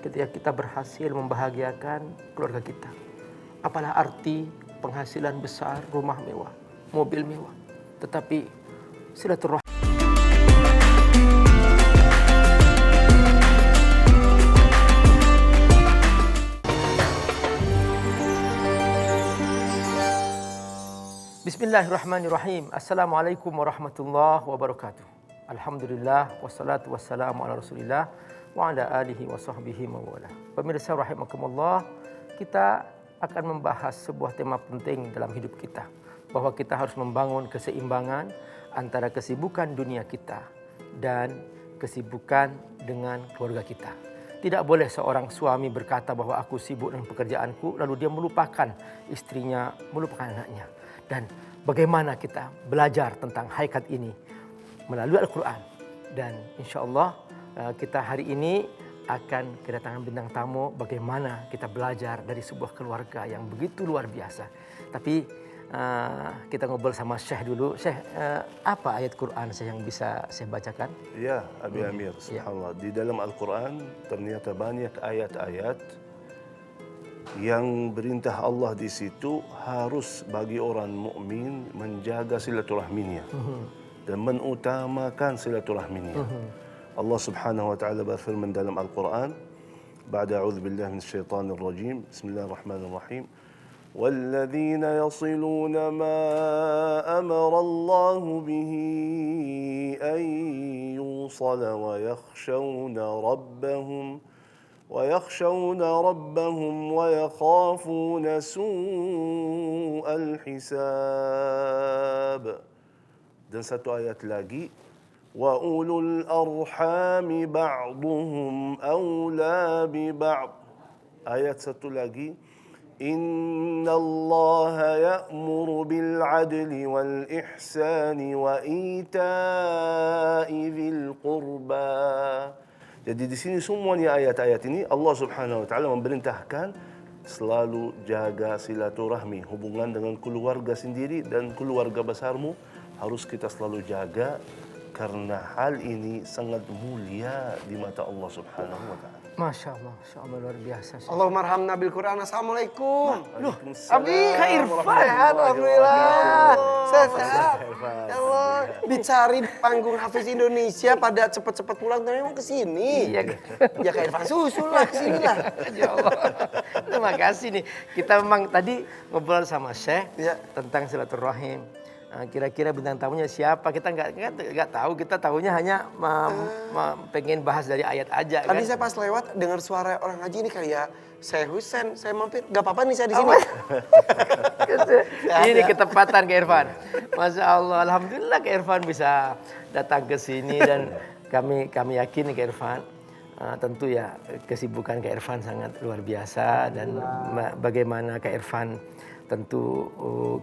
ketika kita berhasil membahagiakan keluarga kita. Apalah arti penghasilan besar, rumah mewah, mobil mewah, tetapi silaturahmi. Bismillahirrahmanirrahim. Assalamualaikum warahmatullahi wabarakatuh. Alhamdulillah wassalatu wassalamu ala Rasulillah wa ala alihi wa sahbihi mawala. Pemirsa rahimakumullah, kita akan membahas sebuah tema penting dalam hidup kita, bahwa kita harus membangun keseimbangan antara kesibukan dunia kita dan kesibukan dengan keluarga kita. Tidak boleh seorang suami berkata bahwa aku sibuk dengan pekerjaanku, lalu dia melupakan istrinya, melupakan anaknya. Dan bagaimana kita belajar tentang hakikat ini melalui Al-Quran. Dan insya Allah kita hari ini akan kedatangan bintang tamu, bagaimana kita belajar dari sebuah keluarga yang begitu luar biasa. Tapi kita ngobrol sama Syekh dulu. Syekh, apa ayat Quran yang bisa saya bacakan? Ya, Abi Amir, subhanallah. Di dalam Al-Quran ternyata banyak ayat-ayat yang perintah Allah di situ harus bagi orang mukmin menjaga silaturahminya dan mengutamakan silaturahminya. Allah Subhanahu wa taala berfirman dalam Al-Quran, ba'da a'udzu billahi minasyaitonir rajim, bismillahirrahmanirrahim. والذين يصلون ما أمر الله به أن يوصل ويخشون ربهم ويخافون سوء الحساب. Dan satu ayat lagi, wa ulul arhami ba'duhum awla bi ba'd. Ayat satu lagi, innallaha ya'muru bil adli wal ihsani wa ita'i dzil qurba. Jadi di sini semuanya ayat-ayat ini Allah Subhanahu wa taala memerintahkan selalu jaga silaturahmi, hubungan dengan keluarga sendiri dan keluarga besarmu harus kita selalu jaga, karena hal ini sangat mulia di mata Allah Subhanahu wa taala. Masya Allah luar biasa. Allahumma arhamna bil Quran. Assalamualaikum. Abi Kak Irfan. Sehat, alhamdulillah. Sehat. Ya Allah, dicari panggung Hafiz Indonesia pada cepat-cepat pulang, dan emang kesini. Iya. Ya Kak Irfan, susul lah kesini lah. Ya Allah. Terima kasih nih. Kita memang tadi ngobrol sama Syekh tentang silaturahim. Kira-kira bintang tamunya siapa? Kita nggak tahu. Kita tahunya hanya pengen bahas dari ayat aja. Tadi kan? saya pas lewat dengar suara orang ngaji ini kayak Syekh Husain. Saya mampir. Gak apa-apa nih saya di sini. Ini ketepatan Kak Irfan. Masya Allah. Alhamdulillah Kak Irfan bisa datang ke sini, dan kami yakin Kak Irfan tentu ya kesibukan Kak Irfan sangat luar biasa, dan bagaimana Kak Irfan tentu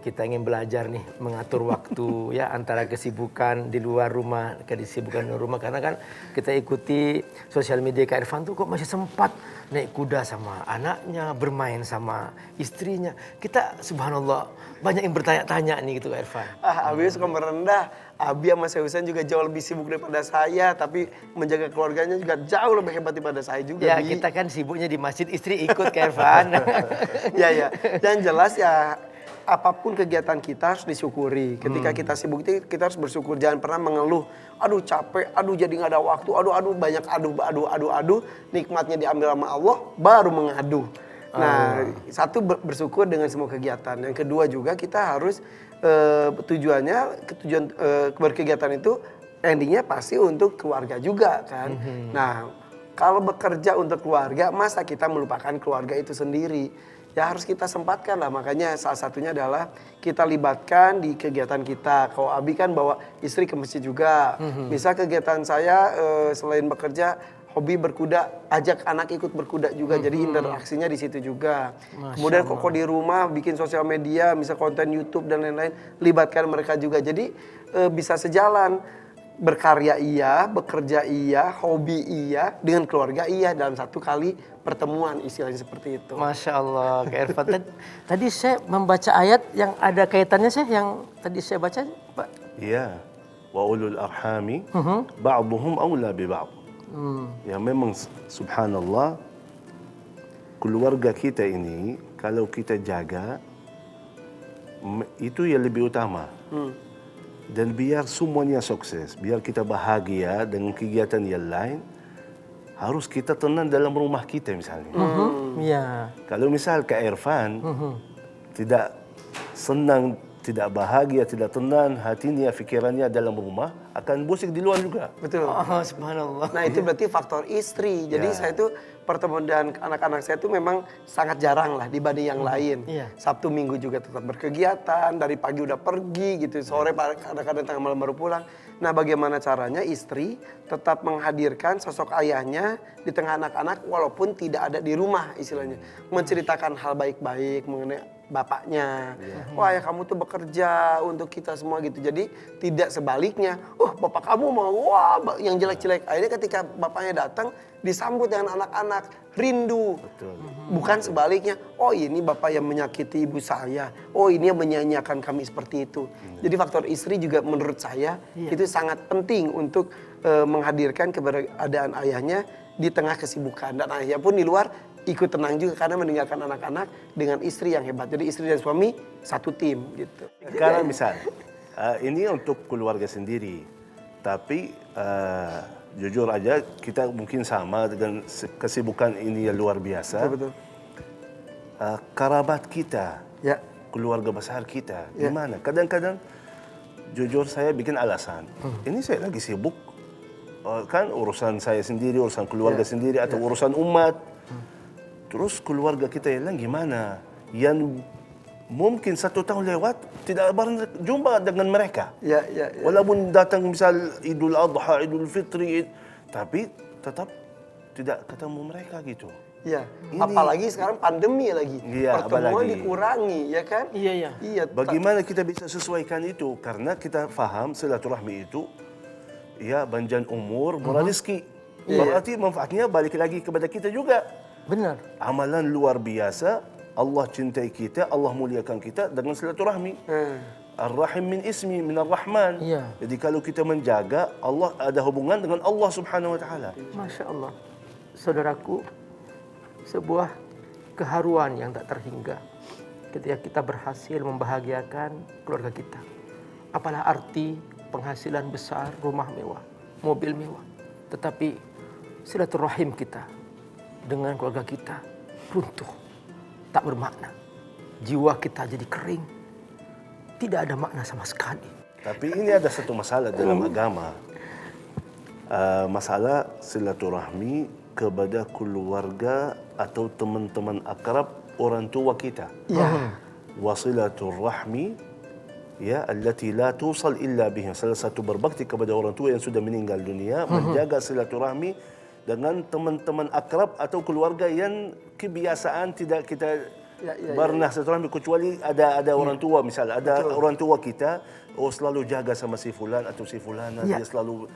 kita ingin belajar nih mengatur waktu ya antara kesibukan di luar rumah ke kesibukan di rumah, karena kan kita ikuti sosial media Kak Irfan tuh kok masih sempat naik kuda sama anaknya, bermain sama istrinya. Kita subhanallah banyak yang bertanya-tanya nih gitu Kak Irfan. Abi suka merendah. Abi sama Syekh Husain juga jauh lebih sibuk daripada saya, tapi menjaga keluarganya juga jauh lebih hebat daripada saya juga. Ya, kita kan sibuknya di masjid, istri ikut Kak Irfan. Ya. Dan jelas ya, apapun kegiatan kita harus disyukuri. Ketika kita sibuk itu kita harus bersyukur, jangan pernah mengeluh. Aduh capek, aduh jadi nggak ada waktu, aduh banyak aduh. Nikmatnya diambil sama Allah, baru mengadu. Nah, satu bersyukur dengan semua kegiatan. Yang kedua juga kita harus tujuan berkegiatan itu endingnya pasti untuk keluarga juga kan. Nah, kalau bekerja untuk keluarga, masa kita melupakan keluarga itu sendiri? Ya harus kita sempatkan lah. Makanya salah satunya adalah kita libatkan di kegiatan kita. Kalau Abi kan bawa istri ke masjid juga. Misal kegiatan saya selain bekerja, hobi berkuda, ajak anak ikut berkuda juga. Jadi interaksinya di situ juga. Kemudian kok di rumah bikin sosial media, misal konten YouTube dan lain-lain, libatkan mereka juga. Jadi bisa sejalan. Berkarya iya, bekerja iya, hobi iya, dengan keluarga iya, dalam satu kali pertemuan, istilahnya seperti itu. Masya Allah, Kak Irfan. Tadi saya membaca ayat yang ada kaitannya yang tadi saya baca, Pak. Iya. Wa ulul arhami ba'duhum awla bi ba'd. Ya memang subhanallah, keluarga kita ini kalau kita jaga itu yang lebih utama. Dan biar semuanya sukses, biar kita bahagia dengan kegiatan yang lain, harus kita tenang dalam rumah kita misalnya. Ya. Kalau misal Kak Irfan tidak senang, tidak bahagia, tidak tenang hatinya, pikirannya dalam rumah, akan busik di luar juga. Betul. Oh, subhanallah. Nah itu berarti faktor istri. Jadi Ya. saya tuh pertemuan dengan anak-anak saya tuh memang sangat jarang lah dibanding yang lain. Iya. Sabtu Minggu juga tetap berkegiatan, dari pagi udah pergi gitu, sore kadang-kadang tengah malam baru pulang. Nah bagaimana caranya istri tetap menghadirkan sosok ayahnya di tengah anak-anak walaupun tidak ada di rumah istilahnya. Menceritakan hal baik-baik mengenai bapaknya. Wah ya kamu tuh bekerja untuk kita semua gitu. Jadi tidak sebaliknya, bapak kamu mau wah yang jelek-jelek. Akhirnya ketika bapaknya datang disambut dengan anak-anak rindu. Betul. Bukan sebaliknya, oh ini bapak yang menyakiti ibu saya. Oh ini yang menyanyiakan kami seperti itu. Jadi faktor istri juga menurut saya itu sangat penting untuk menghadirkan keberadaan ayahnya di tengah kesibukan. Dan ayahnya pun di luar ikut tenang juga karena meninggalkan anak-anak dengan istri yang hebat. Jadi istri dan suami satu tim gitu. Sekarang misal, ini untuk keluarga sendiri. Tapi jujur aja kita mungkin sama dengan kesibukan ini yang luar biasa. Betul. Kerabat kita, Ya. keluarga besar kita, gimana? Kadang-kadang jujur saya bikin alasan. Ini saya lagi sibuk, kan urusan saya sendiri, urusan keluarga sendiri atau urusan umat. Terus keluarga kita yang lain gimana? Yang mungkin 1 tahun lewat tidak berjumpa dengan mereka. Ya. Walaupun datang misal Idul Adha, Idul Fitri, tapi tetap tidak ketemu mereka gitu. Ya, Ini- apalagi sekarang pandemi lagi. Iya, Pertemuan apalagi. dikurangi, ya kan? Iya. Iya. Bagaimana kita bisa sesuaikan itu? Karena kita faham silaturahmi itu ya panjang umur, murah rezeki. Berarti manfaatnya balik lagi kepada kita juga. Benar. Amalan luar biasa, Allah cintai kita, Allah muliakan kita dengan silaturahmi. Ar-Rahim min ismi, min Ar-Rahman. Iya. Jadi kalau kita menjaga, Allah ada hubungan dengan Allah Subhanahu wa taala. Masya Allah. Saudaraku, sebuah keharuan yang tak terhingga ketika kita berhasil membahagiakan keluarga kita. Apalah arti penghasilan besar, rumah mewah, mobil mewah. Tetapi silaturahim kita dengan keluarga kita runtuh, tak bermakna. Jiwa kita jadi kering, tidak ada makna sama sekali. Tapi ini ada satu masalah dalam agama. Masalah silaturahmi kepada keluarga atau teman-teman akrab orang tua kita. Ya. Wasilatul rahmi ya allati la tusal illa bihim. Salah satu berbakti kepada orang tua yang sudah meninggal dunia, menjaga silaturahmi dengan teman-teman akrab atau keluarga yang kebiasaan tidak kita pernah silaturahmi kecuali ada orang tua misalnya ada orang tua kita selalu jaga sama si fulan atau si fulana dia selalu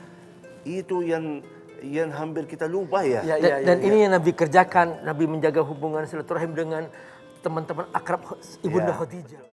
itu yang hampir kita lupa ya. Dan ini yang Nabi kerjakan, Nabi menjaga hubungan silaturahim dengan teman-teman akrab Ibunda Khadijah.